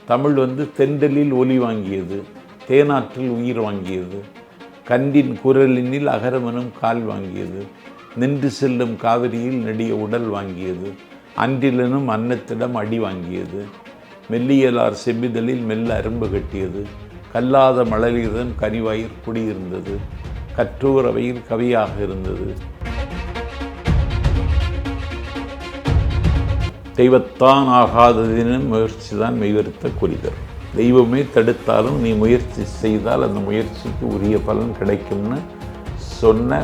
தமிழ் தென்றலில் ஒலி வாங்கியது, தேனாற்றில் உயிர் வாங்கியது, கன்றின் குரலினில் அகரமெனும் கால் வாங்கியது, நின்று செல்லும் காவிரியில் நெடிய உடல் வாங்கியது, அன்றிலெனும் அன்னத்திடம் அடி வாங்கியது, மெல்லியலார் செவ்விதழில் மெல்ல அரும்பு கட்டியது, கல்லாத மழலிடம் கனிவாயிற் குடியிருந்தது, கற்றோர் அவையில் கவியாக இருந்தது. தெய்வத்தான் ஆகாததினும் முயற்சிதான் மெய்வருத்த குறிதர். தெய்வமே தடுத்தாலும் நீ முயற்சி செய்தால் அந்த முயற்சிக்கு உரிய பலன் கிடைக்கும்னு சொன்ன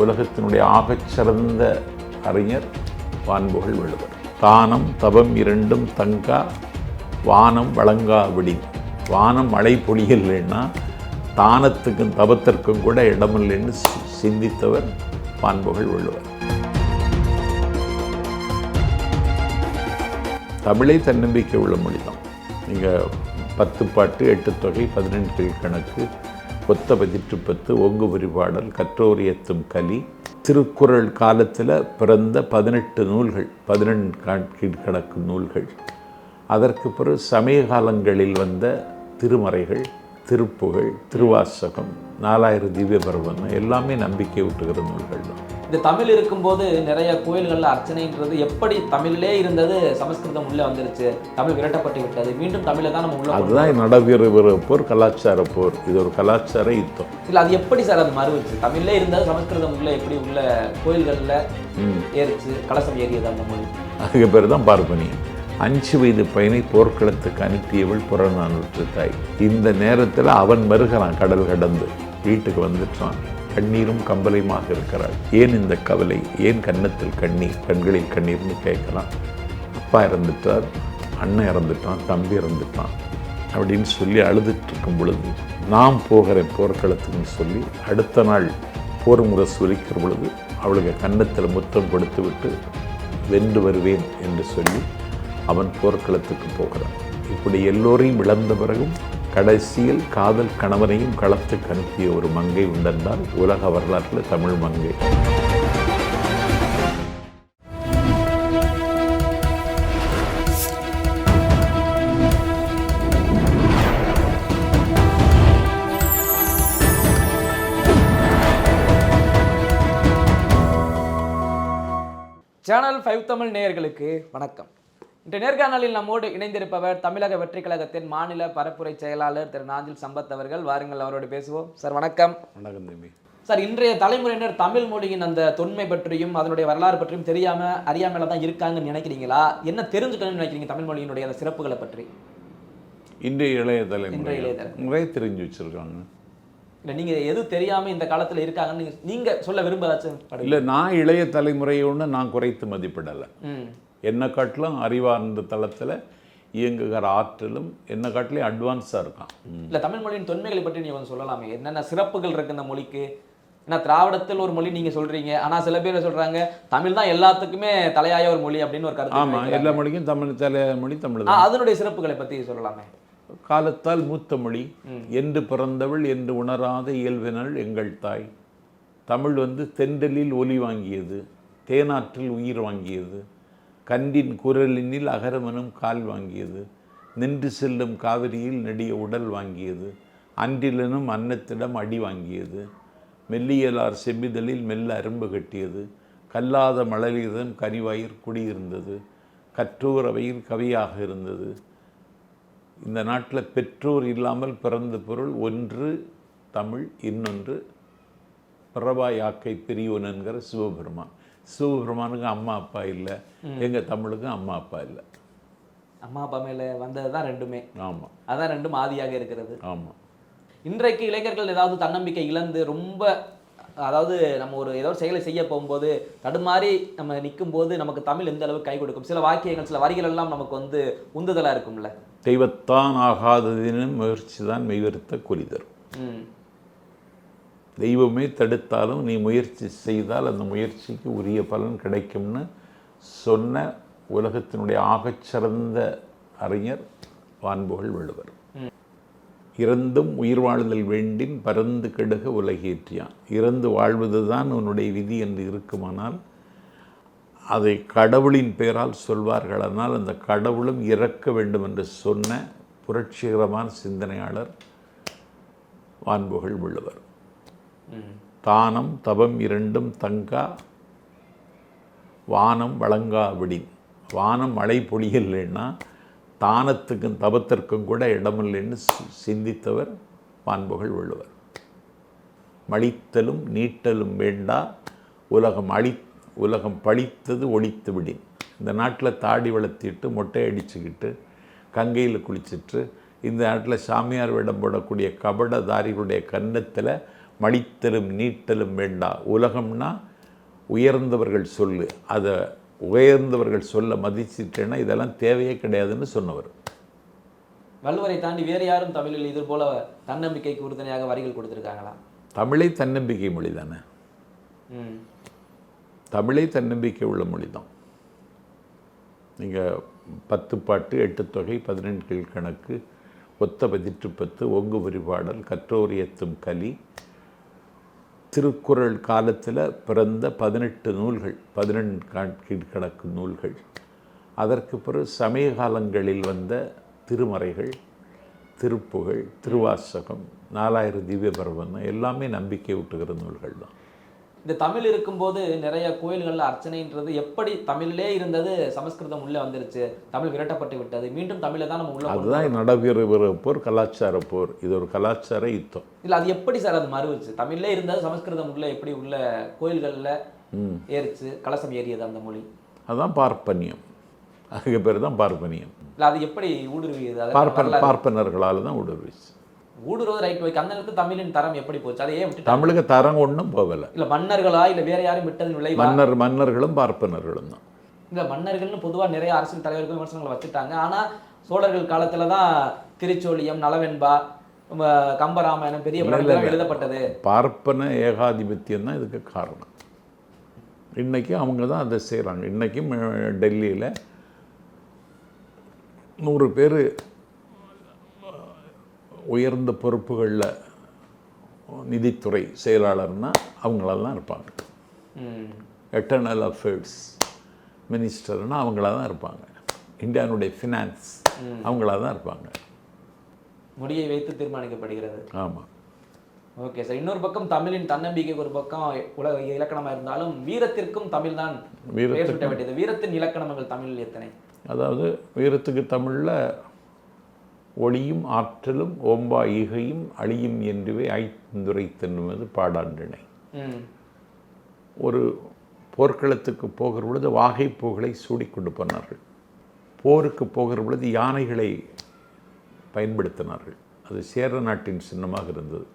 உலகத்தினுடைய ஆகச்சிறந்த அறிஞர் வான்புகழ் வள்ளுவர். தானம் தவம் இரண்டும் தங்கா வானம் வழங்கா விடி. வானம் மழை பொழியலைன்னா தானத்துக்கும் தவத்திற்கும் கூட இடமில்லைன்னு சிந்தித்தவர் வான்புகழ் வள்ளுவர். தமிழே தன்னம்பிக்கை உள்ள மொழி தான். நீங்கள் 10 பாட்டு 8 தொகை 18 கீழ்கணக்கு கொத்த பதிற்று 10 ஒங்கு குறிபாடல் கற்றோர் ஏத்தும் கலி திருக்குறள் காலத்தில் பிறந்த 18 நூல்கள் 12 கீழ்கணக்கு நூல்கள். அதற்கு பிறகு சமய காலங்களில் வந்த திருமறைகள், திருப்புகழ், திருவாசகம், 4000 திவ்ய பிரபந்தம் எல்லாமே நம்பிக்கை ஊட்டுகிற நூல்கள் தான். இந்த தமிழ் இருக்கும்போது நிறைய கோயில்களில் அர்ச்சனைன்றது எப்படி தமிழ்லே இருந்தது சமஸ்கிருதம் உள்ளே வந்துருச்சு, தமிழ் விரட்டப்பட்டு விட்டது, மீண்டும் தமிழில் தான் நம்ம உள்ள. அதுதான் நடைபெறுகிற போர், கலாச்சார போர். இது ஒரு கலாச்சார யுத்தம். இல்லை, அது எப்படி சார் அது மறுவச்சு? தமிழ்லே இருந்தது சமஸ்கிருதம் உள்ள எப்படி உள்ள கோயில்களில் ஏறிச்சு, கலசம் ஏறியது அந்த மொழி? அதுக்கு பேர் தான் பார்ப்பனியம். 5 வயது பையனை போர்க்களத்துக்கு அனுப்பியவள் புறநானூற்று தாய். இந்த நேரத்தில் அவன் மறுகிறான், கடல் கடந்து வீட்டுக்கு வந்துட்டான். கண்ணீரும் கம்பலையுமாக இருக்கிறாள். ஏன் இந்த கவலை, ஏன் கன்னத்தில் கண்ணீர், கண்களில் கண்ணீர்னு கேட்கலாம். அப்பா இறந்துட்டார், அண்ணன் இறந்துட்டான், தம்பி இறந்துட்டான் அப்படின்னு சொல்லி அழுதுட்டு இருக்கும் பொழுது நான் போகிறேன் போர்க்களத்துக்குன்னு சொல்லி அடுத்த நாள் போர் முரசு ஒலிக்கிற பொழுது அவளுக்கு கன்னத்தில் முத்தம் கொடுத்து விட்டு வென்று வருவேன் என்று சொல்லி அவன் போர்க்களத்துக்கு போகிறான். இப்படி எல்லோரையும் இழந்த பிறகும் கடைசியில் காதல் கணவனையும் களத்துக்கு அனுப்பிய ஒரு மங்கை உண்டென்றால் உலக வரலாற்றில் தமிழ் மங்கை. சேனல் 5 தமிழ் நேயர்களுக்கு வணக்கம். இன்று நேர்காணலில் நம்மோடு இணைந்திருப்பவர் தமிழக வெற்றிக் கழகத்தின் மாநில பரப்புரை செயலாளர் திரு நாஞ்சில் சம்பத் அவர்கள். வாருங்கள், அவரோடு பேசுவோம். சார் வணக்கம். வணக்கம் தம்பி. சார், இன்றைய தலைமுறையினர் தமிழ் மொழியின் அந்த தொன்மை பற்றியும் அதனுடைய வரலாறு பற்றியும் அறியாமல தான் இருக்காங்கன்னு நினைக்கிறீங்களா? என்ன தெரிஞ்சுக்கணும்னு நினைக்கிறீங்க தமிழ் மொழியினுடைய அந்த சிறப்புகளை பற்றி? இன்றைய இளைய தலைமுறை தெரிஞ்சு வச்சிருக்காங்க. இல்லை, நீங்கள் எது தெரியாமல் இந்த காலத்தில் இருக்காங்கன்னு நீங்கள் சொல்ல விரும்பலாச்சும்? இல்லை, நான் இளைய தலைமுறையோன்னு நான் குறைத்து மதிப்பிடலை. என்னை காட்டிலும் அறிவார்ந்த தளத்தில் இயங்குகிற ஆற்றலும் என்னை காட்டிலும் அட்வான்ஸாக இருக்கான். இல்லை, தமிழ் மொழியின் தொன்மைகளை பற்றி நீங்கள் கொஞ்சம் சொல்லலாமே. என்னென்ன சிறப்புகள் இருக்குது இந்த மொழிக்கு? ஏன்னா திராவிடத்தில் ஒரு மொழி நீங்கள் சொல்கிறீங்க, ஆனால் சில பேர் சொல்கிறாங்க தமிழ் தான் எல்லாத்துக்குமே தலையாய ஒரு மொழி அப்படின்னு ஒரு கருத்து. ஆமாம், எல்லா மொழிக்கும் தமிழ் தலையாய மொழி தமிழ் தான். அதனுடைய சிறப்புகளை பற்றி சொல்லலாமே. காலத்தால் மூத்த மொழி, என்று பிறந்தவள் என்று உணராத இயல்பினள் எங்கள் தாய். தமிழ் தென்றலில் ஒலி வாங்கியது, தேனாற்றில் உயிர் வாங்கியது, கன்றின் குரலினில் அகரமெனும் கால் வாங்கியது, நின்று செல்லும் காவிரியில் நெடிய உடல் வாங்கியது, அன்றிலெனும் அன்னத்திடம் அடி வாங்கியது, மெல்லியலார் செவ்விதழில் மெல்ல அரும்பு கட்டியது, கல்லாத மழலிடம் கனிவாயிற் குடியிருந்தது, கற்றோர் அவையில் கவியாக இருந்தது. இந்த நாட்டில் பெற்றோர் இல்லாமல் பிறந்த பொருள் ஒன்று தமிழ், இன்னொன்று பிறவா யாக்கை பெரியவன் என்கிற சிவபெருமான். சிவபெருமானுக்கு அம்மா அப்பா இல்லை, எங்கள் தமிழுக்கும் அம்மா அப்பா இல்லை. அம்மா அப்பா மேலே வந்தது தான் ரெண்டுமே. ஆமாம், அதான் ரெண்டும் ஆதியாக இருக்கிறது. ஆமாம். இன்றைக்கு இளைஞர்கள் ஏதாவது தன்னம்பிக்கை இழந்து ரொம்ப, அதாவது நம்ம ஏதோ செயலை செய்ய போகும்போது தடுமாறி நம்ம நிற்கும் போது நமக்கு தமிழ் எந்த அளவுக்கு கை கொடுக்கும்? சில வாக்கியங்கள், சில வரிகள் எல்லாம் நமக்கு உந்துதலாக இருக்கும்ல. தெய்வத்தான் ஆகாததினும் முயற்சி தான் மெய்வருத்த குறிதர். தெய்வமே தடுத்தாலும் நீ முயற்சி செய்தால் அந்த முயற்சிக்கு உரிய பலன் கிடைக்கும்னு சொன்ன உலகத்தினுடைய ஆகச்சிறந்த அறிஞர் வான்புகழ் வள்ளுவர். இறந்தும் உயிர் வாழ்தல் வேண்டின் பறந்து கெடுக உலகேற்றியான். இறந்து வாழ்வதுதான் உன்னுடைய விதி என்று இருக்குமானால் அதை கடவுளின் பெயரால் சொல்வார்களானால் அந்த கடவுளும் இறக்க வேண்டும் என்று சொன்ன புரட்சிகரமான சிந்தனையாளர் வான்புகழ் வள்ளுவர். தானம் தவம் இரண்டும் தங்கா வானம் வழங்கா விடின். வானம் மழை பொழியலைன்னா தானத்துக்கும் தவத்திற்கும் கூட இடமில்லைன்னு சிந்தித்தவர் வான்புகழ் வள்ளுவர். மழித்தலும் நீட்டலும் வேண்டா உலகம் பழித்தது ஒழித்து விடின். இந்த நாட்டில் தாடி வளர்த்திட்டு மொட்டை அடிச்சுக்கிட்டு கங்கையில் குளிச்சுட்டு இந்த நாட்டில் சாமியார் வேடம் போடக்கூடிய கபடதாரிகளுடைய கன்னத்தில் மழித்தலும் நீட்டலும் வேண்டா. உலகம்னா உயர்ந்தவர்கள் சொல்லு, அதை உயர்ந்தவர்கள் சொல்ல மதிச்சிட்டேன்னா இதெல்லாம் தேவையே கிடையாதுன்னு சொன்னவர். வள்ளுவரை தாண்டி வேறு யாரும் தமிழில் இது போல தன்னம்பிக்கைக்கு உறுதுணையாக வரிகள் கொடுத்துருக்காங்களா? தமிழே தன்னம்பிக்கை மொழி தானே. தமிழே தன்னம்பிக்கை உள்ள மொழி தான். நீங்கள் 10 பாட்டு 8 தொகை 18 கீழ்கணக்கு ஒத்த பதிற்று 10 ஒங்கு வரிபாடல் கற்றோர் ஏத்தும் கலி திருக்குறள் காலத்தில் பிறந்த 18 நூல்கள் 18 கீழ்கணக்கு நூல்கள். அதற்கு பிறகு சமய காலங்களில் வந்த திருமறைகள், திருப்புகழ், திருவாசகம், 4000 திவ்ய பிரபந்தம் எல்லாமே நம்பிக்கை ஊட்டுகிற நூல்கள் தான். இந்த தமிழ் இருக்கும்போது நிறைய கோயில்களில் அர்ச்சனைன்றது எப்படி தமிழிலே இருந்தது சமஸ்கிருதம் உள்ளே வந்துருச்சு, தமிழ் விரட்டப்பட்டு விட்டது, மீண்டும் தமிழை தான் நம்ம உள்ள. அதுதான் நடைபெறுகிற போர், கலாச்சார போர். இது ஒரு கலாச்சார யுத்தம். இல்லை அது எப்படி சார் அது மறுவுச்சு? தமிழ்லே இருந்தது சமஸ்கிருதம் உள்ள எப்படி உள்ள கோயில்களில் ஏறிச்சு, கலசம் ஏறியது அந்த மொழி? அதுதான் பார்ப்பனியம். அதுக்கு பேர் தான் பார்ப்பனியம். இல்லை அது எப்படி ஊடுருவியது? பார்ப்பனர்களால் தான் ஊடுருவிச்சு. ஊடுருவது ரைட் வைக்க அந்த நேரத்தில் தமிழின் தரம் எப்படி போச்சு? அதை ஏன் விட்டு? தமிழுக்கு தரம் ஒன்றும் போகலை. இல்லை மன்னர்களா இல்லை வேற யாரும் விட்டது விளைவா? மன்னர்களும் பார்ப்பனர்களும் தான். இல்லை மன்னர்கள்னு பொதுவாக நிறைய அரசியல் தலைவர்கள் விமர்சனங்களை வச்சுட்டாங்க. ஆனால் சோழர்கள் காலத்தில் தான் திருச்சோழியம், நலவெண்பா, கம்பராமாயணம், பெரிய படங்கள் எழுதப்பட்டது. பார்ப்பன ஏகாதிபத்தியம் தான் இதுக்கு காரணம். இன்றைக்கும் அவங்க தான் அதை செய்கிறாங்க. இன்றைக்கும் டெல்லியில் 100 பேர் உயர்ந்த பொறுப்புகளில் நிதித்துறை செயலாளர்னால் அவங்களாதான் இருப்பாங்க. எட்டர்னல் அஃபேர்ஸ் மினிஸ்டர்னால் அவங்களாக தான் இருப்பாங்க. இந்தியாவுடைய ஃபினான்ஸ் அவங்களாக தான் இருப்பாங்க. முடியை வைத்து தீர்மானிக்கப்படுகிறது. ஆமாம். Okay sir. இன்னொரு பக்கம் தமிழின் தன்னம்பிக்கைக்கு ஒரு பக்கம் உலக இலக்கணமாக இருந்தாலும் வீரத்திற்கும் தமிழ் தான் பேசப்பட வேண்டியது. வீரத்தின் இலக்கணங்கள் தமிழில் எத்தனை? அதாவது வீரத்துக்கு தமிழில் ஒளியும் ஆற்றலும் ஓம்பா ஈகையும் அழியும் என்றுவே ஐந்துரை தென்னுவது பாடாண்டினை. ஒரு போர்க்களத்துக்கு போகிற பொழுது வாகை பூகளை சூடிக்கொண்டு போனார்கள். போருக்கு போகிற பொழுது யானைகளை பயன்படுத்தினார்கள். அது சேர நாட்டின் சின்னமாக இருந்தது.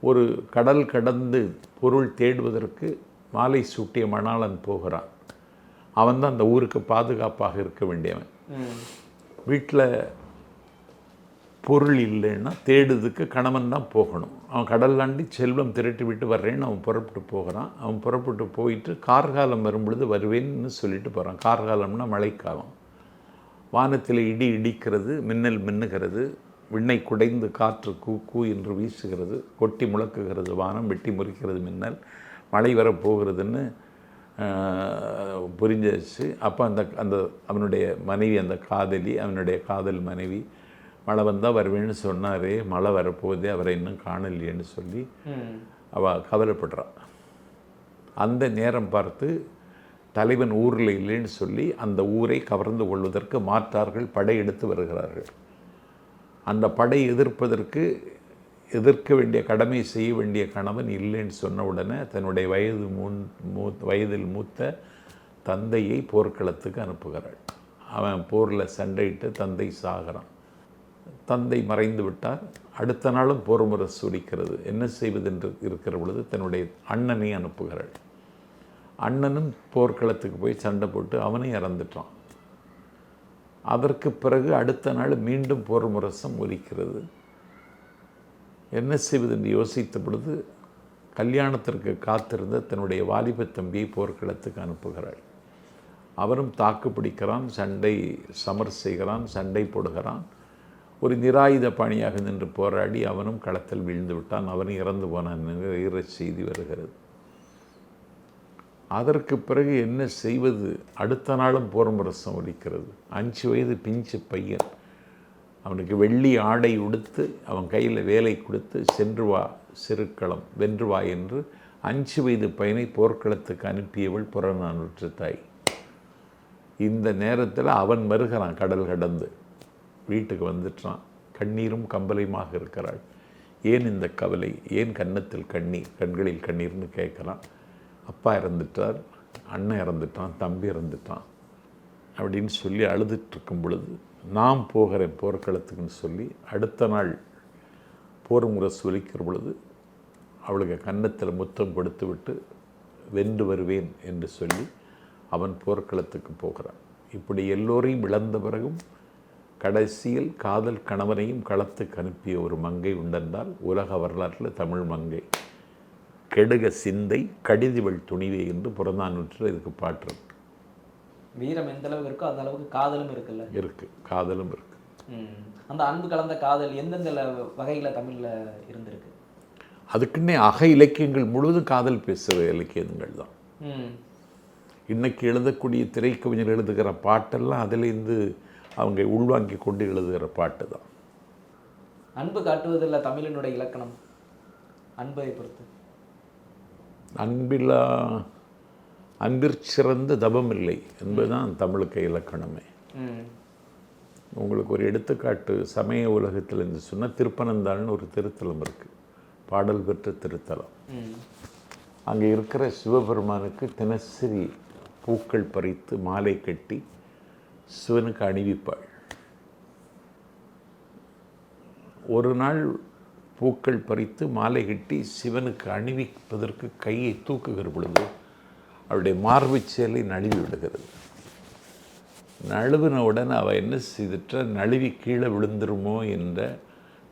ஒரு கடல் கடந்து பொருள் தேடுவதற்கு மாலை சூட்டிய மணாளன் போகிறான். அவன் தான் அந்த ஊருக்கு பாதுகாப்பாக இருக்க வேண்டியவன். வீட்டில் பொருள் இல்லைன்னா தேடுறதுக்கு கணவன் தான் போகணும். அவன் கடல்லாண்டி செல்வம் திரட்டி விட்டு வர்றேன்னு அவன் புறப்பட்டு போகிறான். அவன் புறப்பட்டு போயிட்டு கார்காலம் வரும்பொழுது வருவேன்னு சொல்லிட்டு போகிறான். கார்காலம்னா மழைக்காலம். வானத்தில் இடி இடிக்கிறது, மின்னல் மின்னுகிறது, விண்ணை குடைந்து காற்று கூ கூ என்று வீசுகிறது, கொட்டி முழக்குகிறது வானம், வெட்டி முறிக்கிறது மின்னல், மழை வரப்போகிறதுன்னு புரிஞ்சிச்சு. அப்போ அந்த அவனுடைய மனைவி, அந்த காதலி, அவனுடைய காதல் மனைவி, மழை வந்தால் வருவேன்னு சொன்னாரே, மழை வரப்போகுதே, அவரை இன்னும் காணலையேன்னு சொல்லி அவள் கவலைப்படுறான். அந்த நேரம் பார்த்து தலைவன் ஊரில் இல்லைன்னு சொல்லி அந்த ஊரை கவர்ந்து கொள்வதற்கு மாற்றார்கள் படையெடுத்து வருகிறார்கள். அந்த படை எதிர்க்க வேண்டிய கடமை செய்ய வேண்டிய கணவன் இல்லைன்னு சொன்ன உடனே தன்னுடைய வயதில் மூத்த தந்தையை போர்க்களத்துக்கு அனுப்புகிறாள். அவன் போரில் சண்டையிட்டு தந்தை சாகிறான். தந்தை மறைந்து விட்டார். அடுத்த நாளும் போர் முரசு ஒலிக்கிறது. என்ன செய்வதென்று இருக்கிற பொழுது தன்னுடைய அண்ணனை அனுப்புகிறாள். அண்ணனும் போர்க்களத்துக்கு போய் சண்டை போட்டு அவனை இறந்துட்டான். அதற்கு பிறகு அடுத்த நாள் மீண்டும் போர் முரசம் ஒலிக்கிறது. என்ன செய்வதென்று யோசித்த பொழுது கல்யாணத்திற்கு காத்திருந்த தன்னுடைய வாலிப தம்பியை போர்க்களத்துக்கு அனுப்புகிறாள். அவரும் தாக்கு பிடிக்கிறான், சண்டை சமர் செய்கிறான், சண்டை போடுகிறான். ஒரு நிராயுத பாணியாக நின்று போராடி அவனும் களத்தில் வீழ்ந்து விட்டான். அவனும் இறந்து போனான் என்கிற செய்தி வருகிறது. அதற்கு பிறகு என்ன செய்வது? அடுத்த நாளும் போர் முரசம் ஒலிக்கிறது. 5 வயது பிஞ்சு பையன். அவனுக்கு வெள்ளி ஆடை உடுத்து அவன் கையில் வேலை கொடுத்து சென்று வா சிறுக்களம் வென்று வா என்று 5 வயது பையனை போர்க்களத்துக்கு அனுப்பியவள் புறநானூற்று தாய். இந்த நேரத்தில் அவன் வருகிறான், கடல் கடந்து வீட்டுக்கு வந்துட்டான். கண்ணீரும் கம்பலையுமாக இருக்கிறாள். ஏன் இந்த கவலை, ஏன் கன்னத்தில் கண்ணீர், கண்களில் கண்ணீர்னு கேட்குறான். அப்பா இறந்துட்டார், அண்ணன் இறந்துட்டான், தம்பி இறந்துட்டான் அப்படின்னு சொல்லி அழுதுட்டுருக்கும் பொழுது நான் போகிறேன் போர்க்களத்துக்குன்னு சொல்லி அடுத்த நாள் போர் முரசு ஒலிக்கிற பொழுது அவளுக்கு கன்னத்தில் முத்தம் கொடுத்து விட்டு வென்று வருவேன் என்று சொல்லி அவன் போர்க்களத்துக்கு போகிறான். இப்படி எல்லோரையும் இழந்த பிறகும் கடைசியில் காதல் கணவனையும் களத்துக்கு அனுப்பிய ஒரு மங்கை உண்டென்றால் உலக வரலாற்றில் தமிழ் மங்கை. கெடுக சிந்தை கடிதிவள் துணிவே என்று புறநானூற்றில் இதுக்கு பாட்டு இருக்கு. வீரம் எந்த அளவுக்கு இருக்கோ அந்த அளவுக்கு காதலும் இருக்குல்ல. இருக்கு, காதலும் இருக்கு. அந்த அன்பு கலந்த காதல் எந்தெந்த வகையில் தமிழில் இருந்திருக்கு? அதுக்குன்னே அக இலக்கியங்கள் முழுவதும் காதல் பேசுகிற இலக்கியங்கள் தான். இன்னைக்கு எழுதக்கூடிய திரைக்கவிஞர் எழுதுகிற பாட்டெல்லாம் அதிலேருந்து அவங்க உள்வாங்கி கொண்டு எழுதுகிற பாட்டு தான். அன்பு காட்டுவதில் தமிழினுடைய இலக்கணம் அன்பை பொறுத்து அன்பிற்சிறந்த தபம் இல்லை என்பதுதான் தமிழுக்கு இலக்கணமே. உங்களுக்கு ஒரு எடுத்துக்காட்டு சமய உலகத்தில் இருந்து சொன்னால் திருப்பனந்தாள்னு ஒரு திருத்தலம் இருக்குது, பாடல் பெற்ற திருத்தலம். அங்கே இருக்கிற சிவபெருமானுக்கு தினசரி பூக்கள் பறித்து மாலை கட்டி சிவனுக்கு அணிவிப்பாள். ஒரு நாள் பூக்கள் பறித்து மாலை கட்டி சிவனுக்கு அணிவிப்பதற்கு கையை தூக்குகிற பொழுது அவளுடைய மார்பு சேலை நழுவி விடுகிறது. நழுவினவுடன் அவள் என்ன செய்துட்டா நழுவி கீழே விழுந்துருமோ என்ற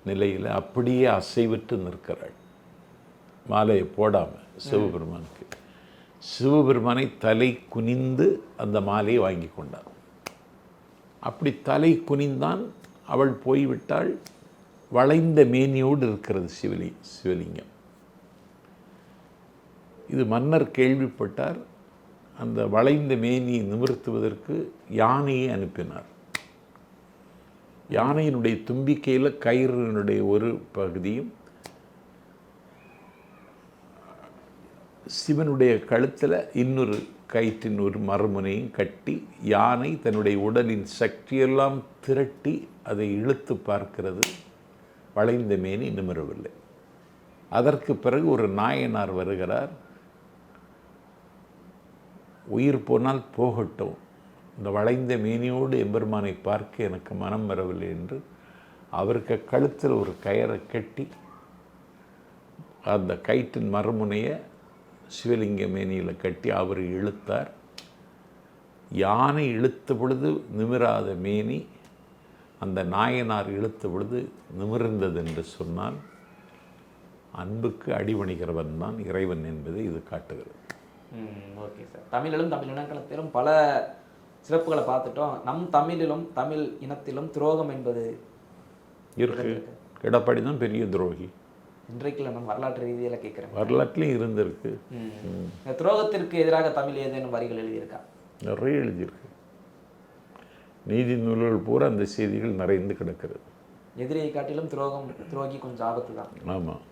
நிலையில் அப்படியே அசைவிட்டு நிற்கிறாள், மாலையை போடாமல் சிவபெருமானுக்கு. சிவபெருமானை தலை குனிந்து அந்த மாலையை வாங்கி கொண்டான். அப்படி தலை குனிந்தான், அவள் போய்விட்டாள். வளைந்த மேனியோடு இருக்கிறது சிவலிங்கம். இது மன்னர் கேள்விப்பட்டார். அந்த வளைந்த மேனியை நிமிர்த்துவதற்கு யானையை அனுப்பினார். யானையினுடைய தும்பிக்கையில் கயிறினுடைய ஒரு பகுதியும் சிவனுடைய கழுத்தில் இன்னொரு கயிற்றின் ஒரு மறுமுனையும் கட்டி யானை தன்னுடைய உடலின் சக்தியெல்லாம் திரட்டி அதை இழுத்து பார்க்கிறது. வளைந்த மேனி நிமிரவில்லை. அதற்கு பிறகு ஒரு நாயனார் வருகிறார். உயிர் போனால் போகட்டும், இந்த வளைந்த மேனியோடு எம்பெருமானை பார்க்க எனக்கு மனம் வரவில்லை என்று அவருக்கு கழுத்தில் ஒரு கயிறை கட்டி அந்த கயிற்றின் மறுமுனையை சிவலிங்க மேனியில் கட்டி அவர் இழுத்தார். யானை இழுத்த பொழுது நிமிராத மேனி அந்த நாயனார் இழுத்த பொழுது நிமிர்ந்தது என்று சொன்னால் அன்புக்கு அடிபணிகிறவன் தான் இறைவன் என்பதை இது காட்டுகிறது. Okay sir. தமிழிலும் தமிழ் இனக்கணத்திலும் பல சிறப்புகளை பார்த்துட்டோம். நம் தமிழிலும் தமிழ் இனத்திலும் துரோகம் என்பது இருக்கு. எடப்பாடி தான் பெரிய துரோகி. இன்றைக்கு நம்ம வரலாற்று ரீதியில் கேட்குறேன். வரலாற்றுலையும் இருந்திருக்கு. இந்த துரோகத்திற்கு எதிராக தமிழ் ஏதேனும் வரிகள் எழுதியிருக்கா? நிறைய எழுதியிருக்கு. நீதி நூல்கள் பூரா அந்த செய்திகள் நிறைந்து கிடக்கிறது. எதிரியை காட்டிலும் துரோகி கொஞ்சம் ஆபத்து தான். ஆமாம்.